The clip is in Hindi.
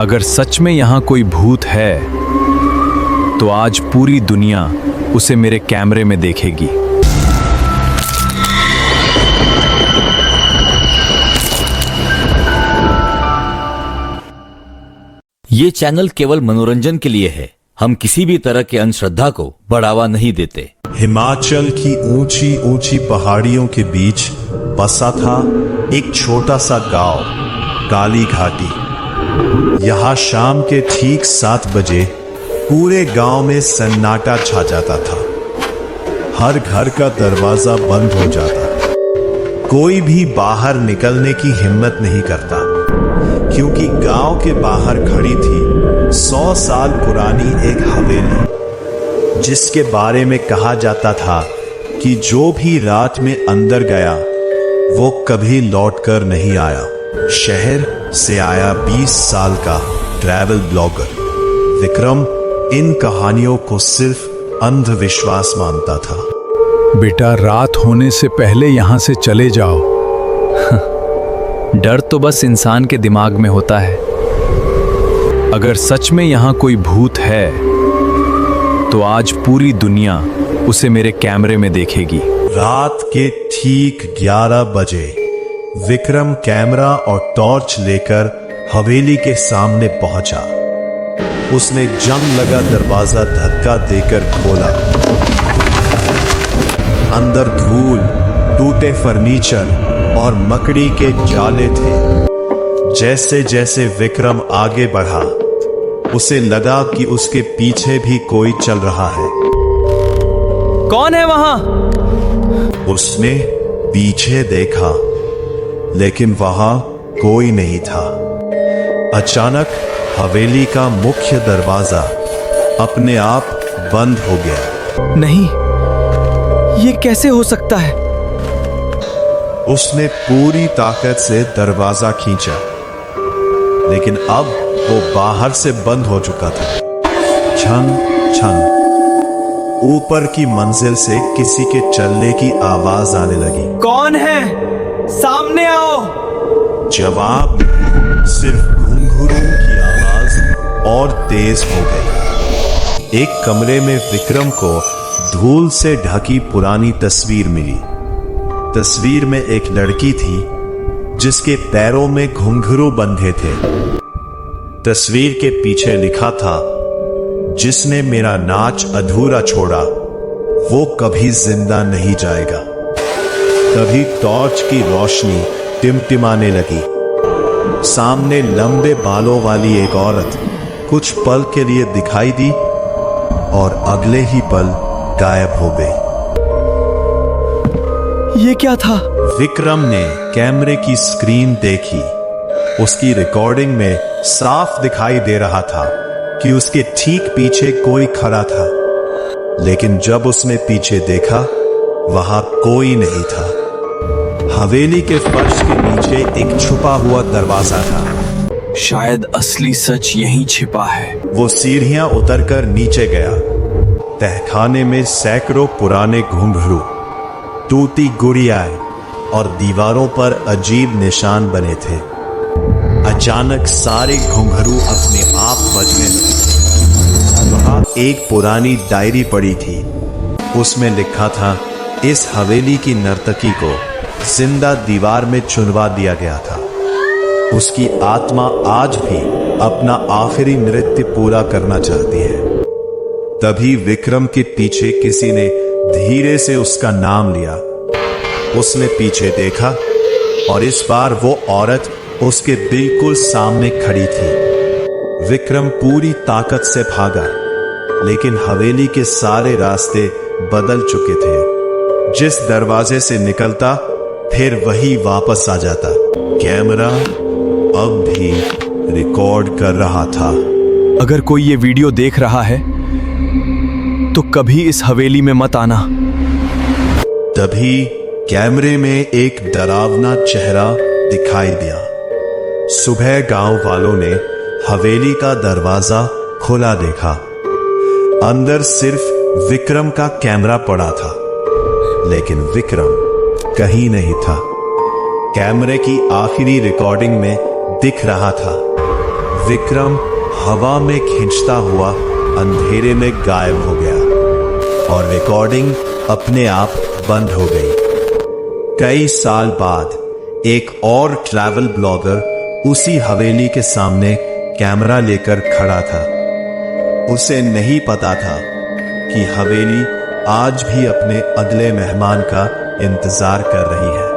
अगर सच में यहाँ कोई भूत है तो आज पूरी दुनिया उसे मेरे कैमरे में देखेगी। ये चैनल केवल मनोरंजन के लिए है। हम किसी भी तरह के अंधश्रद्धा को बढ़ावा नहीं देते। हिमाचल की ऊंची ऊंची पहाड़ियों के बीच बसा था एक छोटा सा गांव, काली घाटी। यहाँ शाम के ठीक 7 बजे पूरे गांव में सन्नाटा छा जाता था। हर घर का दरवाजा बंद हो जाता। कोई भी बाहर निकलने की हिम्मत नहीं करता, क्योंकि गांव के बाहर खड़ी थी 100 साल पुरानी एक हवेली, जिसके बारे में कहा जाता था कि जो भी रात में अंदर गया वो कभी लौटकर नहीं आया। शहर से आया 20 साल का ट्रैवल ब्लॉगर विक्रम इन कहानियों को सिर्फ अंधविश्वास मानता था। बेटा, रात होने से पहले यहाँ से चले जाओ। डर तो बस इंसान के दिमाग में होता है। अगर सच में यहाँ कोई भूत है तो आज पूरी दुनिया उसे मेरे कैमरे में देखेगी। रात के ठीक 11 बजे विक्रम कैमरा और टॉर्च लेकर हवेली के सामने पहुंचा। उसने जंग लगा दरवाजा धक्का देकर खोला। अंदर धूल, टूटे फर्नीचर और मकड़ी के जाले थे। जैसे जैसे विक्रम आगे बढ़ा, उसे लगा कि उसके पीछे भी कोई चल रहा है। कौन है वहां? उसने पीछे देखा, लेकिन वहां कोई नहीं था। अचानक हवेली का मुख्य दरवाजा अपने आप बंद हो गया। नहीं, ये कैसे हो सकता है? उसने पूरी ताकत से दरवाजा खींचा, लेकिन अब वो बाहर से बंद हो चुका था। छन छन ऊपर की मंजिल से किसी के चलने की आवाज आने लगी। कौन है? सामने आओ। जवाब सिर्फ घुंघरू की आवाज और तेज हो गई। एक कमरे में विक्रम को धूल से ढकी पुरानी तस्वीर मिली। तस्वीर में एक लड़की थी जिसके पैरों में घुंघरू बंधे थे। तस्वीर के पीछे लिखा था, जिसने मेरा नाच अधूरा छोड़ा वो कभी जिंदा नहीं जाएगा। तभी टॉर्च की रोशनी टिमटिमाने लगी। सामने लंबे बालों वाली एक औरत कुछ पल के लिए दिखाई दी और अगले ही पल गायब हो गई। ये क्या था? विक्रम ने कैमरे की स्क्रीन देखी। उसकी रिकॉर्डिंग में साफ दिखाई दे रहा था कि उसके ठीक पीछे कोई खड़ा था, लेकिन जब उसने पीछे देखा वहां कोई नहीं था। हवेली के फर्श के नीचे एक छुपा हुआ दरवाजा था। शायद असली सच यहीं छिपा है। वो सीढ़ियां उतरकर नीचे गया। तहखाने में सैकड़ों पुराने घुंघरू, टूटी गुड़ियाएं और दीवारों पर अजीब निशान बने थे। अचानक सारे घुंघरू अपने आप बजने लगे। वहां एक पुरानी डायरी पड़ी थी। उसमें लिखा था, इस हवेली की नर्तकी को जिंदा दीवार में चुनवा दिया गया था। उसकी आत्मा आज भी अपना आखिरी नृत्य पूरा करना चाहती है। तभी विक्रम के पीछे किसी ने धीरे से उसका नाम लिया। उसने पीछे देखा और इस बार वो औरत उसके बिल्कुल सामने खड़ी थी। विक्रम पूरी ताकत से भागा, लेकिन हवेली के सारे रास्ते बदल चुके थे। जिस दरवाजे से निकलता फिर वही वापस आ जाता। कैमरा अब भी रिकॉर्ड कर रहा था। अगर कोई ये वीडियो देख रहा है तो कभी इस हवेली में मत आना। तभी कैमरे में एक डरावना चेहरा दिखाई दिया। सुबह गांव वालों ने हवेली का दरवाजा खुला देखा। अंदर सिर्फ विक्रम का कैमरा पड़ा था, लेकिन विक्रम कहीं नहीं था। कैमरे की आखिरी रिकॉर्डिंग में दिख रहा था, विक्रम हवा में खींचता हुआ अंधेरे में गायब हो गया और रिकॉर्डिंग अपने आप बंद हो गई। कई साल बाद एक और ट्रैवल ब्लॉगर उसी हवेली के सामने कैमरा लेकर खड़ा था। उसे नहीं पता था कि हवेली आज भी अपने अगले मेहमान का इंतजार कर रही है।